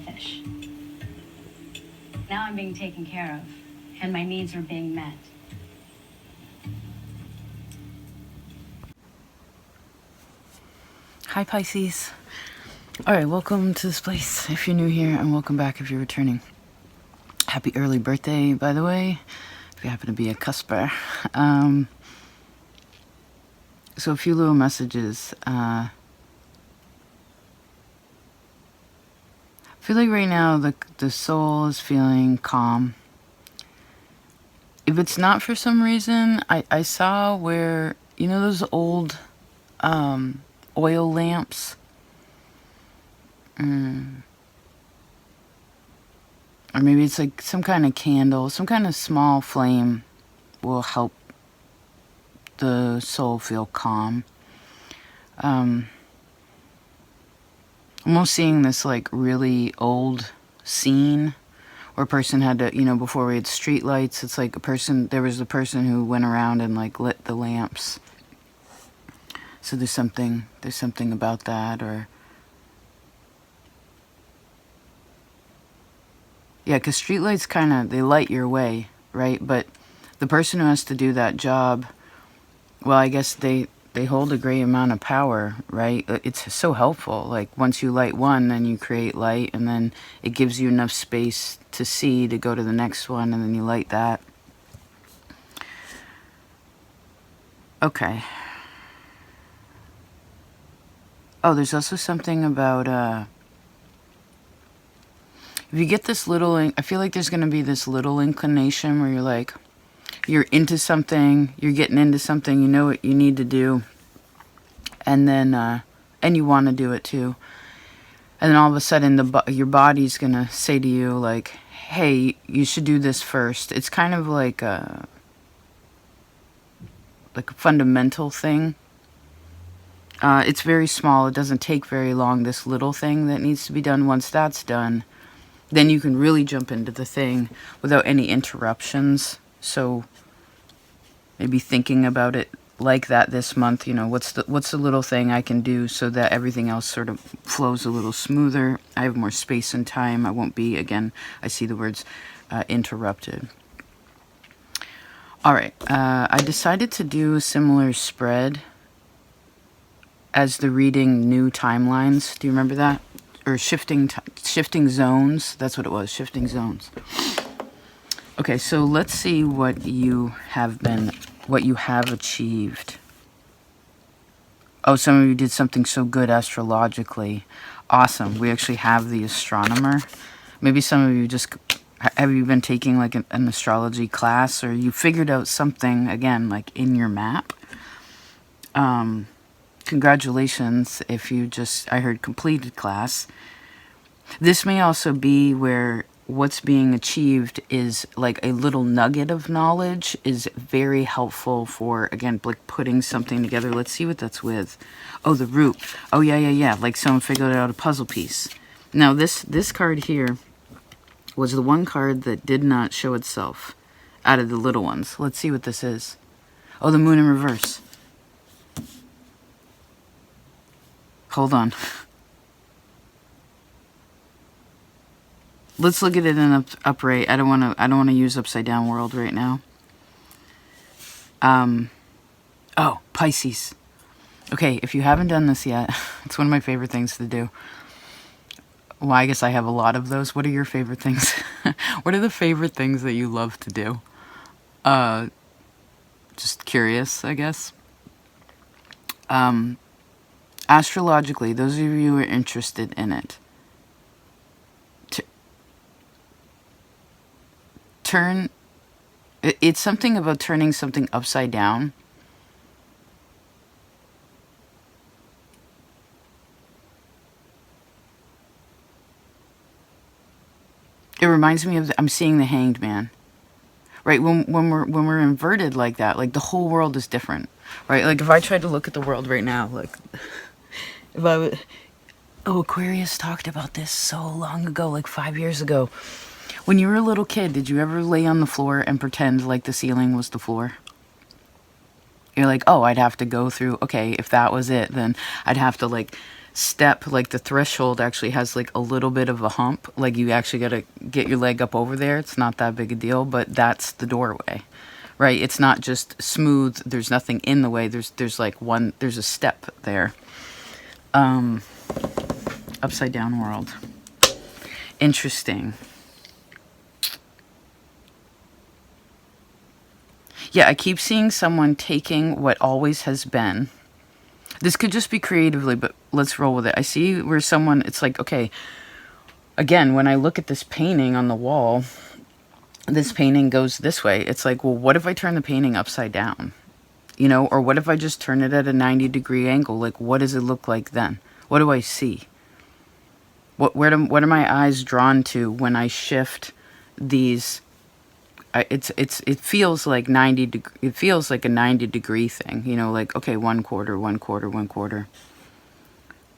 fish. Now I'm being taken care of, and my needs are being met. Hi, Pisces. Alright, welcome to this place if you're new here, and welcome back if you're returning. Happy early birthday, by the way, if you happen to be a cusper. So a few little messages. I feel like right now the soul is feeling calm. If it's not for some reason, I saw where, you know those old oil lamps? Or maybe it's like some kind of candle, some kind of small flame will help the soul feel calm. I'm almost seeing this like really old scene where a person had to, you know, before we had street lights, it's like there was a person who went around and like lit the lamps. So there's something about that. Or yeah, because streetlights kind of, they light your way, right? But the person who has to do that job, well, I guess they hold a great amount of power, right? It's so helpful. Like once you light one, then you create light, and then it gives you enough space to see to go to the next one, and then you light that. Okay. Oh, there's also something about if you get this little, I feel like there's going to be this little inclination where you're like, you're into something, you're getting into something, you know what you need to do, and then, and you want to do it too. And then all of a sudden, your body's going to say to you, like, hey, you should do this first. It's kind of like a fundamental thing. It's very small. It doesn't take very long, this little thing that needs to be done. Once that's done, then you can really jump into the thing without any interruptions. So maybe thinking about it like that this month, you know, what's the little thing I can do so that everything else sort of flows a little smoother. I have more space and time. I won't be, again, I see the words, interrupted. All right, I decided to do a similar spread as the reading New Timelines. Do you remember that? Or shifting zones. That's what it was, shifting zones. Okay, so let's see what you have achieved. Oh, some of you did something so good astrologically. Awesome. We actually have the astronomer. Maybe some of you have you been taking like an astrology class, or you figured out something, again, like in your map? Congratulations if you I heard completed class. This may also be where what's being achieved is like a little nugget of knowledge is very helpful for, again, like putting something together. Let's see what that's with. Oh, the root. Oh, yeah. Like someone figured out a puzzle piece. Now, this card here was the one card that did not show itself out of the little ones. Let's see what this is. Oh, the moon in reverse. Hold on. Let's look at it in upright. I don't want to use upside down world right now. Oh, Pisces. Okay, if you haven't done this yet, it's one of my favorite things to do. Well, I guess I have a lot of those. What are your favorite things? What are the favorite things that you love to do? Just curious, I guess. Astrologically, those of you who are interested in it, it's something about turning something upside down. It reminds me of, I'm seeing the Hanged Man. Right, when we're inverted like that, like the whole world is different. Right? Like if I tried to look at the world right now, like if I would, oh, Aquarius talked about this so long ago, like 5 years ago. When you were a little kid, did you ever lay on the floor and pretend like the ceiling was the floor? You're like, oh, I'd have to go through, okay, if that was it, then I'd have to like step, like the threshold actually has like a little bit of a hump. Like you actually got to get your leg up over there. It's not that big a deal, but that's the doorway, right? It's not just smooth. There's nothing in the way. There's like there's a step there. Upside down world. Interesting. Yeah, I keep seeing someone taking what always has been. This could just be creatively, but let's roll with it. I see where someone, it's like, okay, again, when I look at this painting on the wall, this painting goes this way. It's like, well, what if I turn the painting upside down? You know, or what if I just turn it at a 90-degree angle? Like, what does it look like then? What do I see? What are my eyes drawn to when I shift these? It feels like 90. It feels like a 90-degree thing. You know, like, okay, 1/4, 1/4,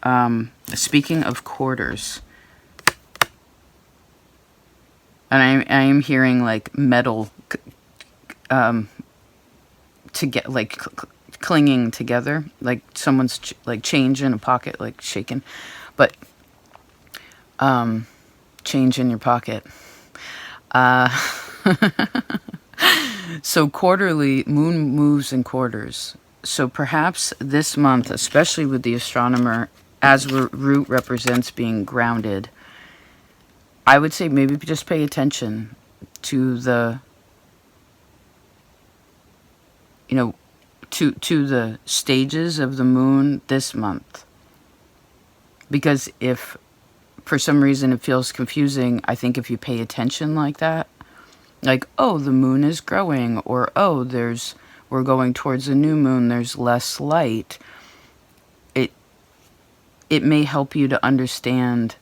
1/4. Speaking of quarters, and I am hearing like metal, to get like clinging together, like someone's like change in a pocket, like shaking, but change in your pocket. So quarterly, moon moves in quarters. So perhaps this month, especially with the astronomer, as root represents being grounded, I would say maybe just pay attention to the, you know, to the stages of the moon this month. Because if for some reason it feels confusing, I think if you pay attention like that, like, oh, the moon is growing, or oh, we're going towards a new moon, there's less light, it may help you to understand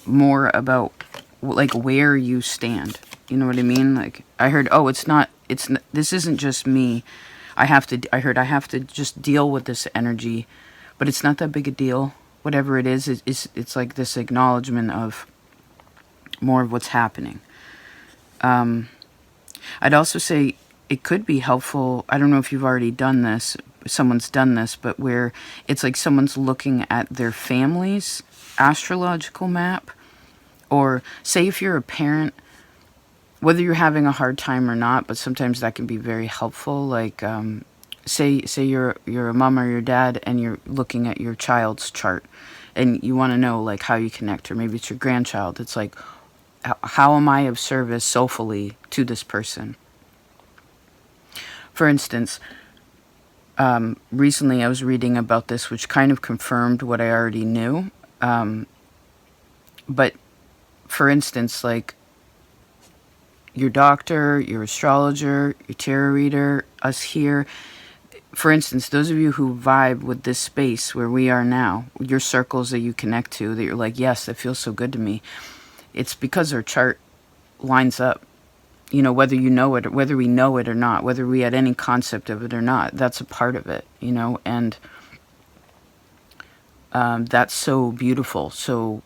more about like where you stand. You know what I mean? Like, I heard, oh, this isn't just me. I have to just deal with this energy, but it's not that big a deal. Whatever it is, it's like this acknowledgement of more of what's happening. I'd also say it could be helpful. I don't know if you've already done this, someone's done this, but where it's like someone's looking at their family's astrological map. Or say if you're a parent, whether you're having a hard time or not, but sometimes that can be very helpful. Like, say you're a mom or your dad and you're looking at your child's chart and you want to know like how you connect, or maybe it's your grandchild. It's like, how am I of service soulfully to this person? For instance, recently I was reading about this, which kind of confirmed what I already knew. But for instance, like your doctor, your astrologer, your tarot reader, us here, for instance, those of you who vibe with this space where we are now, your circles that you connect to, that you're like, yes, that feels so good to me. It's because our chart lines up. You know, whether you know it, or whether we know it or not, whether we had any concept of it or not, that's a part of it, you know, and that's so beautiful. So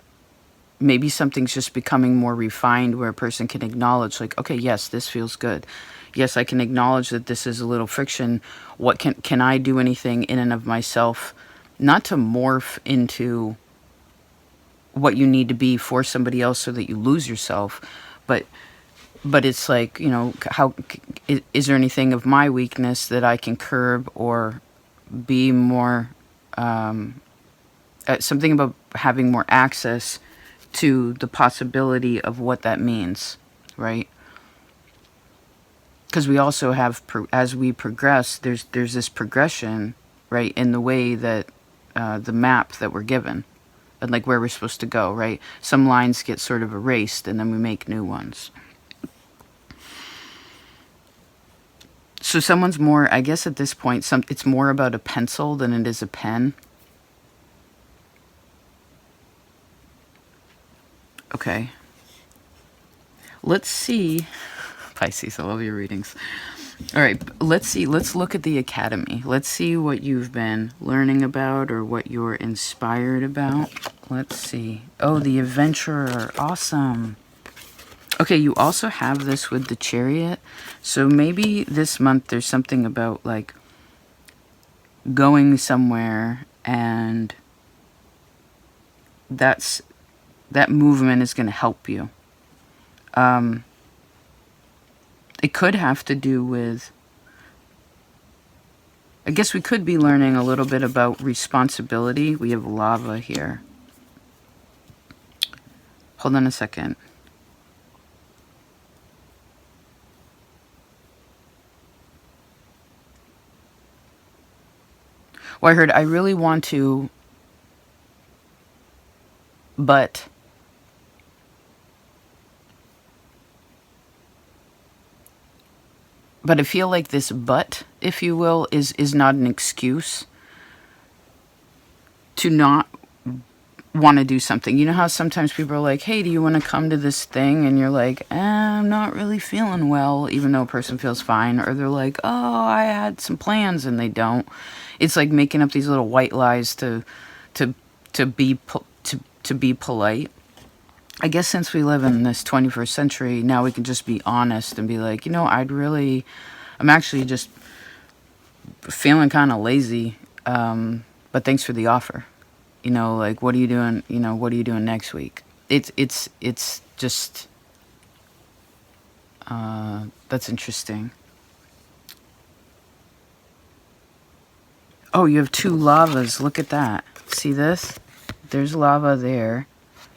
maybe something's just becoming more refined where a person can acknowledge, like, okay, yes, this feels good. Yes, I can acknowledge that this is a little friction. What can I do anything in and of myself, not to morph into what you need to be for somebody else so that you lose yourself, but it's like, you know, how is there anything of my weakness that I can curb or be more, something about having more access to the possibility of what that means, right? Because we also have, as we progress, there's this progression, right, in the way that the map that we're given, and like where we're supposed to go, right? Some lines get sort of erased, and then we make new ones. So someone's more, I guess at this point, it's more about a pencil than it is a pen. Okay. Let's see. Pisces, I love your readings. All right, let's see. Let's look at the academy. Let's see what you've been learning about or what you're inspired about. Let's see. Oh, the adventurer. Awesome. Okay, you also have this with the chariot. So maybe this month there's something about like going somewhere and that movement is going to help you. It could have to do with, I guess we could be learning a little bit about responsibility. We have lava here. Hold on a second. Well, I heard I really want to, but I feel like this but, if you will, is not an excuse to not want to do something. You know how sometimes people are like, hey, do you want to come to this thing? And you're like, I'm not really feeling well, even though a person feels fine. Or they're like, oh, I had some plans, and they don't. It's like making up these little white lies to be polite. I guess since we live in this 21st century, now we can just be honest and be like, I'm actually just feeling kind of lazy, but thanks for the offer. Like, what are you doing? What are you doing next week? It's just, that's interesting. Oh, you have two lavas. Look at that. See this? There's lava there.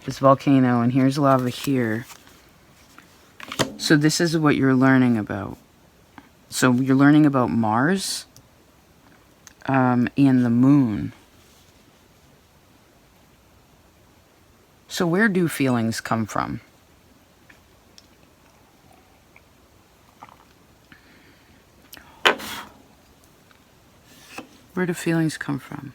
This volcano, and here's lava here. So this is what you're learning about. So you're learning about Mars and the moon. So where do feelings come from? Where do feelings come from?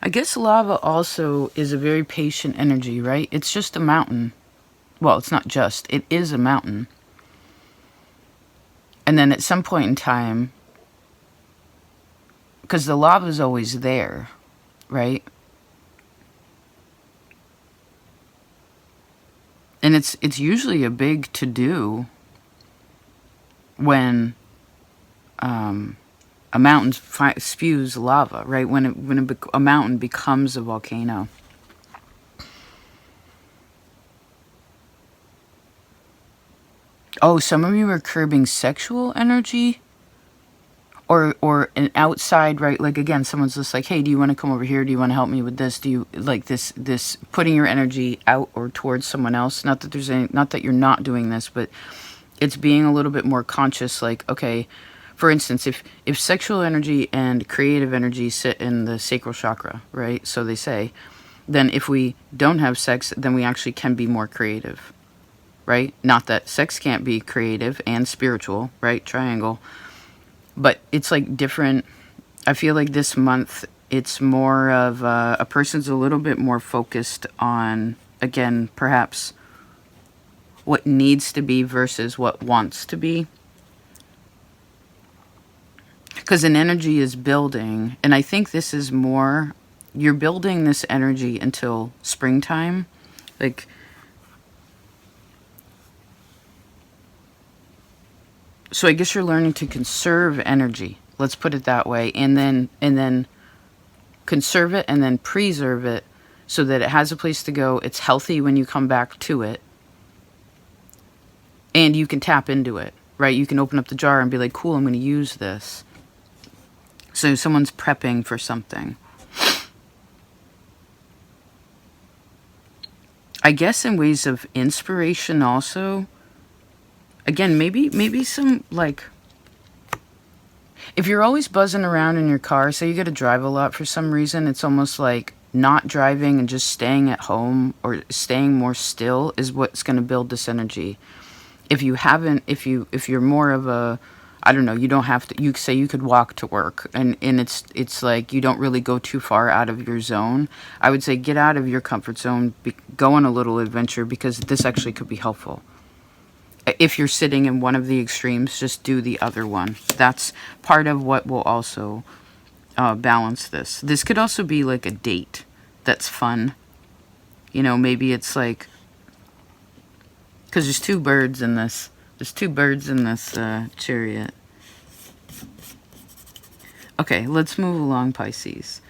I guess lava also is a very patient energy, right? It's just a mountain. Well, it's not just. It is a mountain. And then at some point in time, because the lava is always there, right? And it's usually a big to-do when a mountain spews lava, right? When a mountain becomes a volcano. Oh, some of you are curbing sexual energy, or an outside, right? Like, again, someone's just like, hey, do you want to come over here? Do you want to help me with this? Do you like this putting your energy out or towards someone else? Not that you're not doing this, but it's being a little bit more conscious. Like, okay, for instance, if sexual energy and creative energy sit in the sacral chakra, right? So they say, then if we don't have sex, then we actually can be more creative, right? Not that sex can't be creative and spiritual, right? Triangle. But it's like different. I feel like this month it's more of a person's a little bit more focused on, again, perhaps what needs to be versus what wants to be. Because an energy is building, and I think this is more, you're building this energy until springtime. Like, so I guess you're learning to conserve energy. Let's put it that way. And then conserve it and then preserve it so that it has a place to go. It's healthy when you come back to it. And you can tap into it, right? You can open up the jar and be like, cool, I'm going to use this. So someone's prepping for something. I guess in ways of inspiration also. Again, maybe some, like, if you're always buzzing around in your car, say you got to drive a lot for some reason, it's almost like not driving and just staying at home or staying more still is what's going to build this energy. If you're more of a, I don't know, you don't have to, you say you could walk to work and it's like you don't really go too far out of your zone. I would say get out of your comfort zone, go on a little adventure, because this actually could be helpful. If you're sitting in one of the extremes, just do the other one. That's part of what will also balance this. This could also be like a date that's fun. Maybe it's like, Because there's two birds in this. There's two birds in this chariot. Okay, let's move along, Pisces.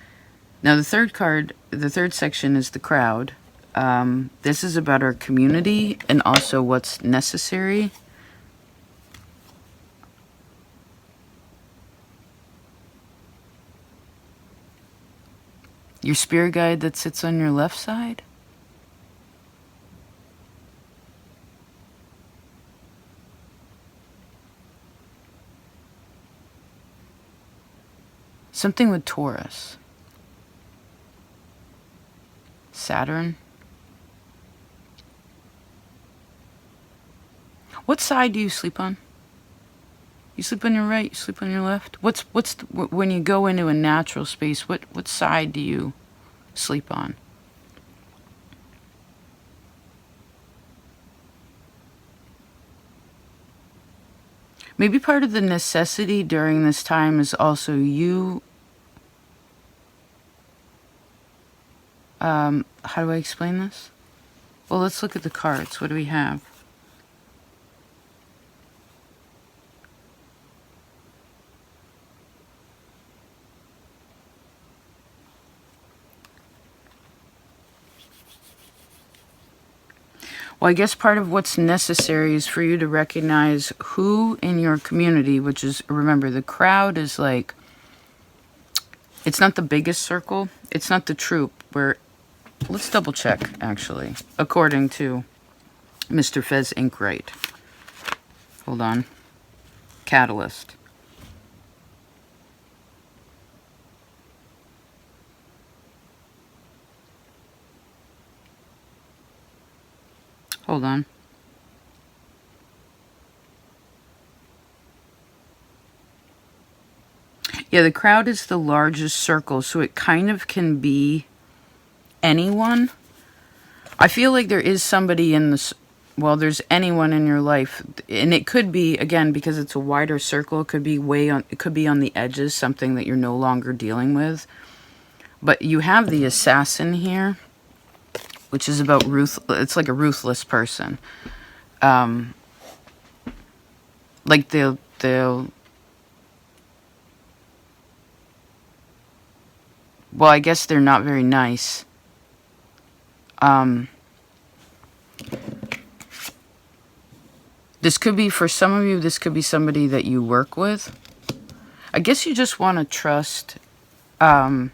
Now the third card, the third section is the crowd. This is about our community and also what's necessary. Your spirit guide that sits on your left side. Something with Taurus. Saturn. What side do you sleep on? You sleep on your right, you sleep on your left? When you go into a natural space, what side do you sleep on? Maybe part of the necessity during this time is also you, how do I explain this? Well, let's look at the cards. What do we have? Well, I guess part of what's necessary is for you to recognize who in your community, which is, remember, the crowd is like, it's not the biggest circle. It's not the troop. Let's double check, actually, according to Mr. Fez Inkwright. Hold on. Catalyst. Hold on. Yeah, the crowd is the largest circle, so it kind of can be anyone. I feel like there is somebody in this, well, there's anyone in your life, and it could be, again, because it's a wider circle, it could be it could be on the edges, something that you're no longer dealing with. But you have the assassin here, which is about it's like a ruthless person. Like they'll well, I guess they're not very nice. This could be, for some of you, this could be somebody that you work with. I guess you just want to trust that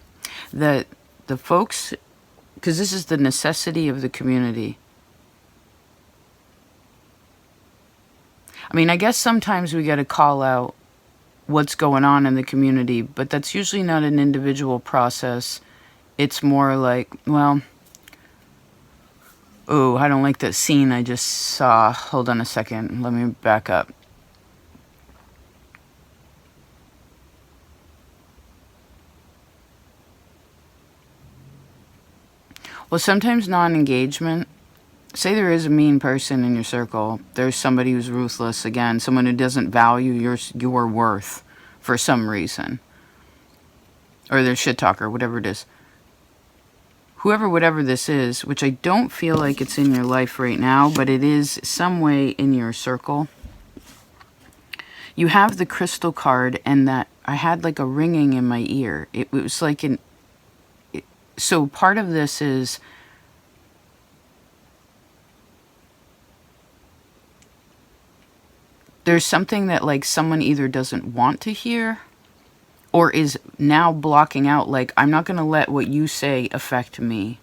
the folks, because this is the necessity of the community. I mean, I guess sometimes we got to call out what's going on in the community, but that's usually not an individual process. It's more like, well, oh, I don't like that scene I just saw. Hold on a second. Let me back up. Well, sometimes non-engagement, say there is a mean person in your circle. There's somebody who's ruthless, again, someone who doesn't value your worth for some reason. Or they're shit talker, whatever it is. Whoever, whatever this is, which I don't feel like it's in your life right now, but it is some way in your circle. You have the crystal card, and that I had like a ringing in my ear. It was like so part of this is there's something that like someone either doesn't want to hear or is now blocking out, like, I'm not going to let what you say affect me.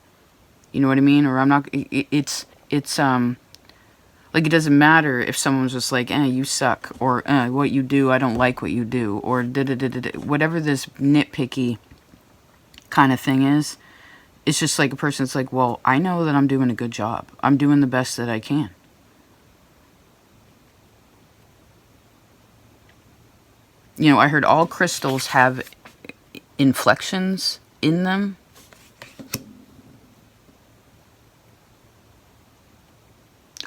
You know what I mean? Or I'm not, it's like, it doesn't matter if someone's just like, you suck, or what you do, I don't like what you do, or whatever this nitpicky kind of thing is. It's just like a person that's like, well, I know that I'm doing a good job. I'm doing the best that I can. You know, I heard all crystals have inflections in them.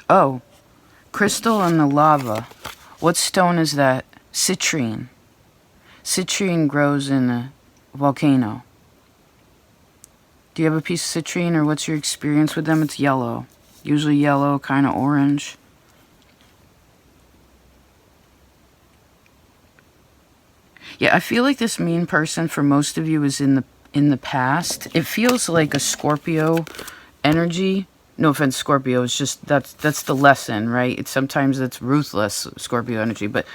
Oh, crystal and the lava. What stone is that? Citrine. Citrine grows in a volcano. Do you have a piece of citrine, or what's your experience with them? It's yellow. Usually yellow, kind of orange. Yeah, I feel like this mean person for most of you is in the past. It feels like a Scorpio energy. No offense, Scorpio. It's just that's the lesson, right? It's sometimes it's ruthless Scorpio energy, but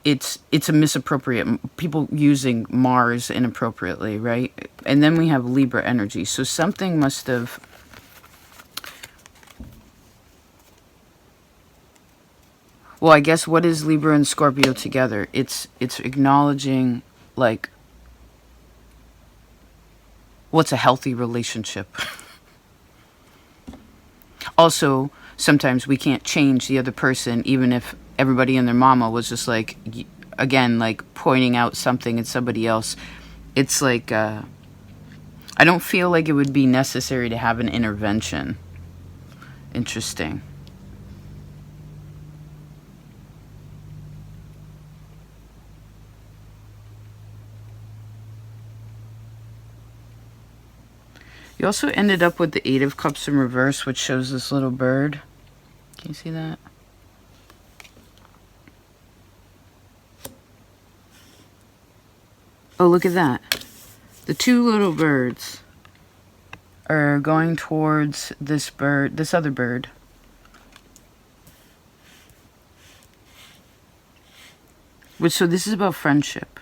it's a misappropriate, people using Mars inappropriately, right? And then we have Libra energy. So something must have, well, I guess what is Libra and Scorpio together? It's acknowledging, like, what's a healthy relationship. Also, sometimes we can't change the other person, even if everybody and their mama was just like, again, like pointing out something in somebody else. It's like, I don't feel like it would be necessary to have an intervention. Interesting. You also ended up with the Eight of Cups in reverse, which shows this little bird. Can you see that? Oh, look at that. The two little birds are going towards this bird, this other bird. Which, so this is about friendship.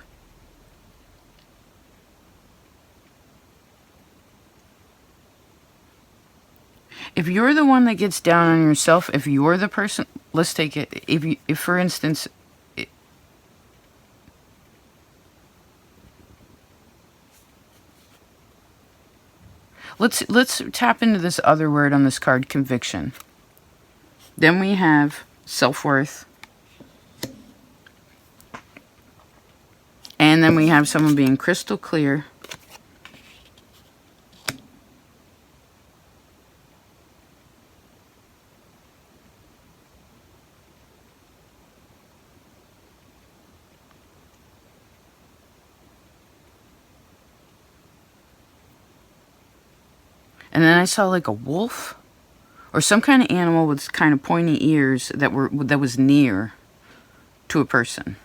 If you're the one that gets down on yourself, if you're the person, let's take it, if for instance, let's tap into this other word on this card, conviction. Then we have self-worth. And then we have someone being crystal clear. And then I saw like a wolf or some kind of animal with kind of pointy ears that was near to a person.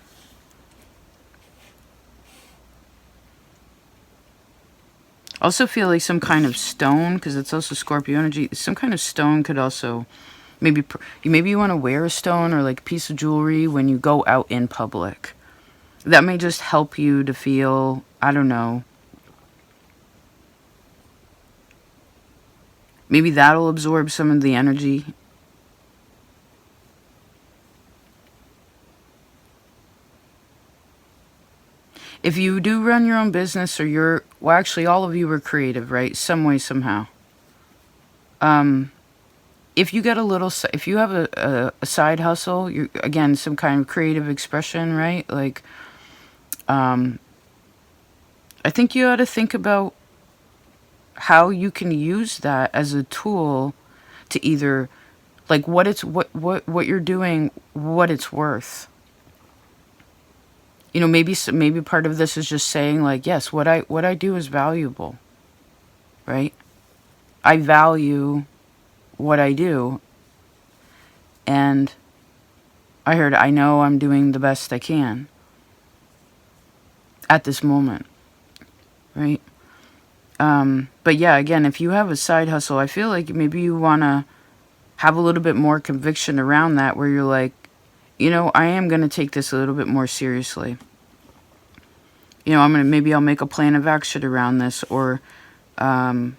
Also feel like some kind of stone, because it's also Scorpio energy. Some kind of stone could also, maybe you want to wear a stone or like a piece of jewelry when you go out in public. That may just help you to feel, I don't know, maybe that'll absorb some of the energy. If you do run your own business or well, actually all of you are creative, right? Some way, somehow. If you get if you have a side hustle, again, some kind of creative expression, right? Like, I think you ought to think about how you can use that as a tool to either, like, what you're doing, what it's worth. You know, maybe part of this is just saying, like, yes, what I do is valuable, right? I value what I do, and I know I'm doing the best I can at this moment, right? But yeah, again, if you have a side hustle, I feel like maybe you want to have a little bit more conviction around that, where you're like, you know, I am going to take this a little bit more seriously. You know, maybe I'll make a plan of action around this, or, I'm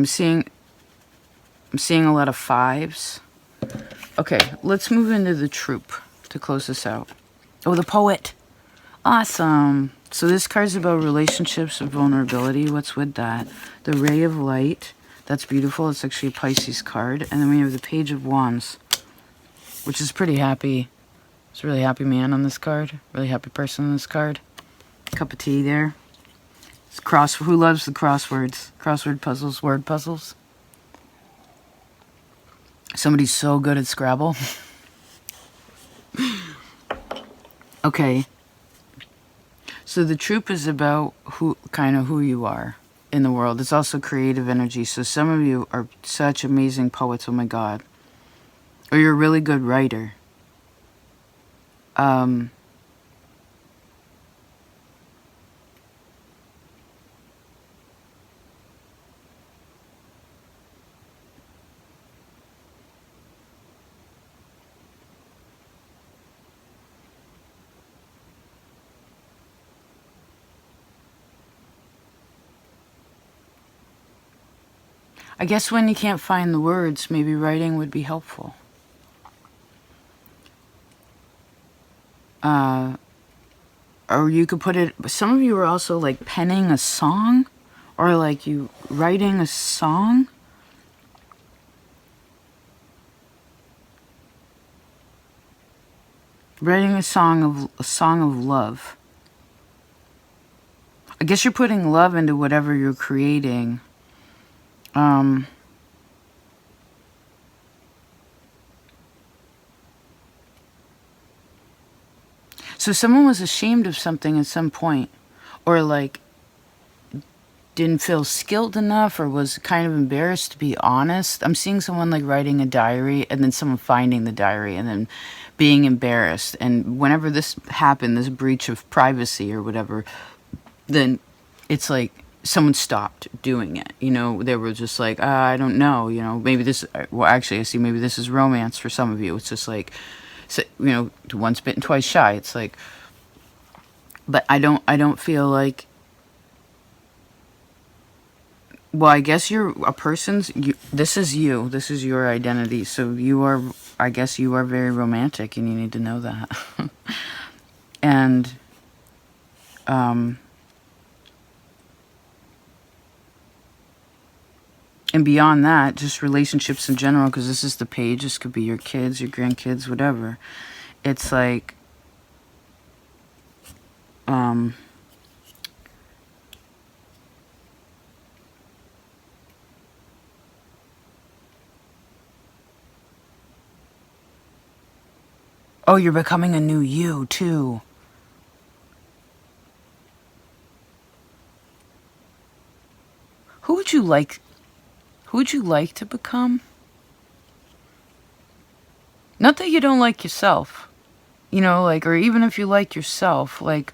seeing a lot of fives. Okay, let's move into the troop to close this out. Oh, the poet. Awesome. So this card's about relationships and vulnerability. What's with that? The ray of light. That's beautiful. It's actually a Pisces card. And then we have the page of wands, which is pretty happy. It's a really happy man on this card. Really happy person on this card. Cup of tea there. It's who loves the crosswords? Crossword puzzles, word puzzles. Somebody's so good at Scrabble. Okay. So the troop is about who you are. in the world. It's also creative energy. So some of you are such amazing poets, oh my God. Or you're a really good writer. I guess when you can't find the words, maybe writing would be helpful. Or you could put it, some of you are also like penning a song, or like you writing a song. Writing a song of love. I guess you're putting love into whatever you're creating. So someone was ashamed of something at some point, or like didn't feel skilled enough, or was kind of embarrassed to be honest. I'm seeing someone like writing a diary and then someone finding the diary and then being embarrassed. And whenever this happened, this breach of privacy or whatever, then it's like someone stopped doing it. You know, they were just like, I don't know, you know, maybe this, well, actually, I see maybe this is romance for some of you. It's just like, so, you know, once bitten, twice shy. It's like, but I don't feel like, well, I guess you're a person's, this is you, this is your identity. So you are, I guess you are very romantic, and you need to know that. And, and beyond that, just relationships in general, because this is the page. This could be your kids, your grandkids, whatever. It's like, oh, you're becoming a new you, too. Who would you like to become? Not that you don't like yourself, you know, like, or even if you like yourself, like,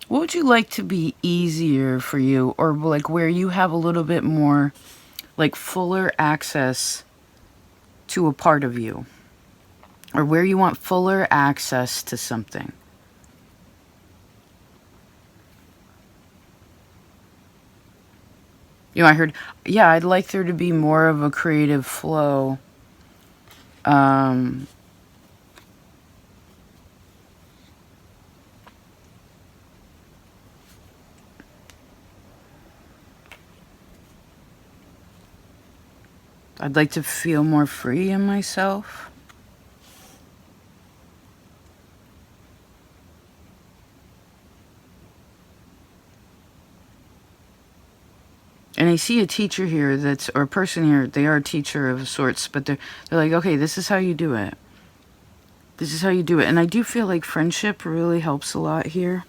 what would you like to be easier for you, or like where you have a little bit more, like, fuller access to a part of you, or where you want fuller access to something? You know, I heard, yeah, I'd like there to be more of a creative flow. I'd like to feel more free in myself. And I see a teacher here that's, or a person here, they are a teacher of sorts, but they're like, okay, this is how you do it. This is how you do it. And I do feel like friendship really helps a lot here.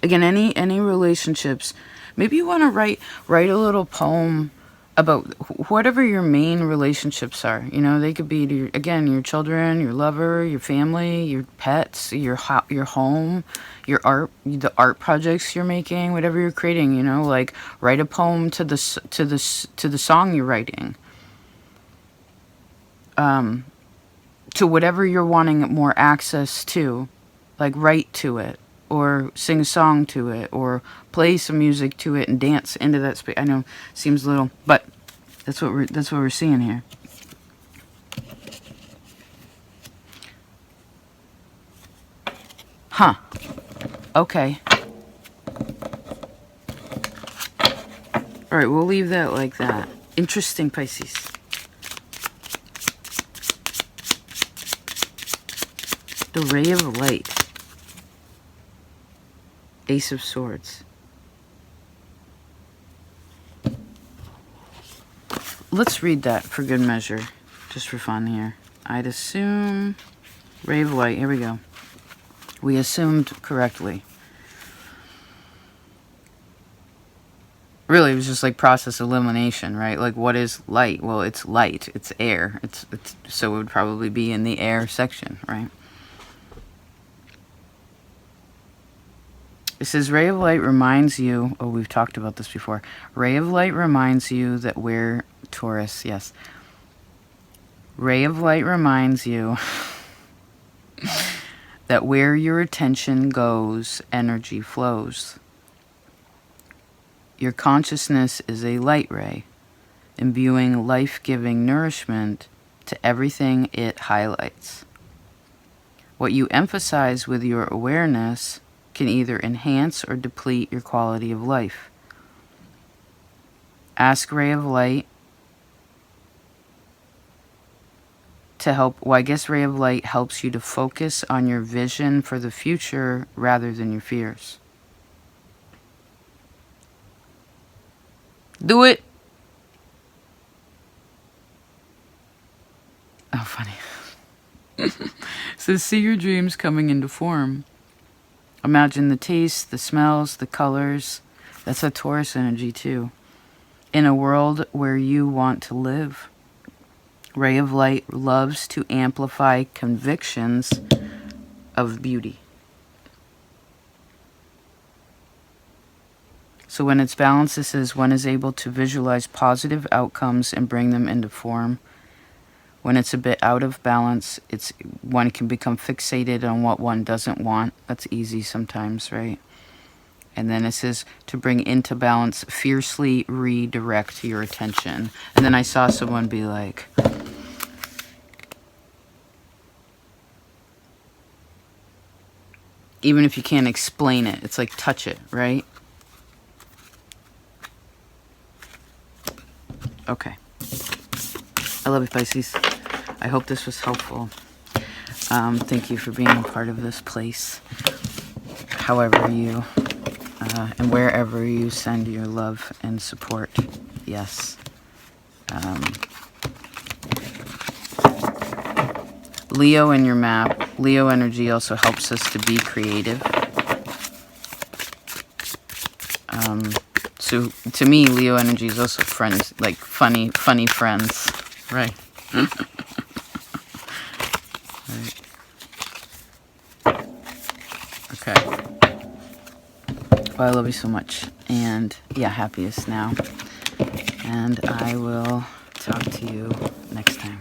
Again, any relationships, maybe you want to write a little poem about whatever your main relationships are. You know, they could be, again, your children, your lover, your family, your pets, your home, your art, the art projects you're making, whatever you're creating. You know, like write a poem to the song you're writing. To whatever you're wanting more access to, like write to it, or sing a song to it, or play some music to it and dance into that space. I know, seems little, but that's what we're seeing here. Huh. Okay. All right, we'll leave that like that. Interesting, Pisces. The ray of light. Ace of Swords. Let's read that for good measure, just for fun here. I'd assume ray of light. Here we go. We assumed correctly. Really, it was just like process elimination, right? Like, what is light? Well, it's light. It's air. It's so it would probably be in the air section, right? It says, ray of light reminds you, oh, we've talked about this before. Ray of light reminds you that we're Taurus, yes. Ray of light reminds you that where your attention goes, energy flows. Your consciousness is a light ray, imbuing life-giving nourishment to everything it highlights. What you emphasize with your awareness can either enhance or deplete your quality of life. Ask Ray of Light to help. Well, I guess Ray of Light helps you to focus on your vision for the future rather than your fears. Do it. Oh, funny. So see your dreams coming into form. Imagine the taste, the smells, the colors. That's a Taurus energy too. In a world where you want to live. Ray of Light loves to amplify convictions of beauty. So when it's balanced, it says one is able to visualize positive outcomes and bring them into form. When it's a bit out of balance, one can become fixated on what one doesn't want. That's easy sometimes, right? And then it says to bring into balance, fiercely redirect your attention. And then I saw someone be like, even if you can't explain it, it's like touch it, right? Okay. I love you, Pisces. I hope this was helpful. Thank you for being a part of this place. However you, and wherever you send your love and support. Yes. Leo in your map. Leo energy also helps us to be creative. So to me, Leo energy is also friends, like funny friends, right? Right. Okay. Well, I love you so much, and yeah, happiest now. And I will talk to you next time.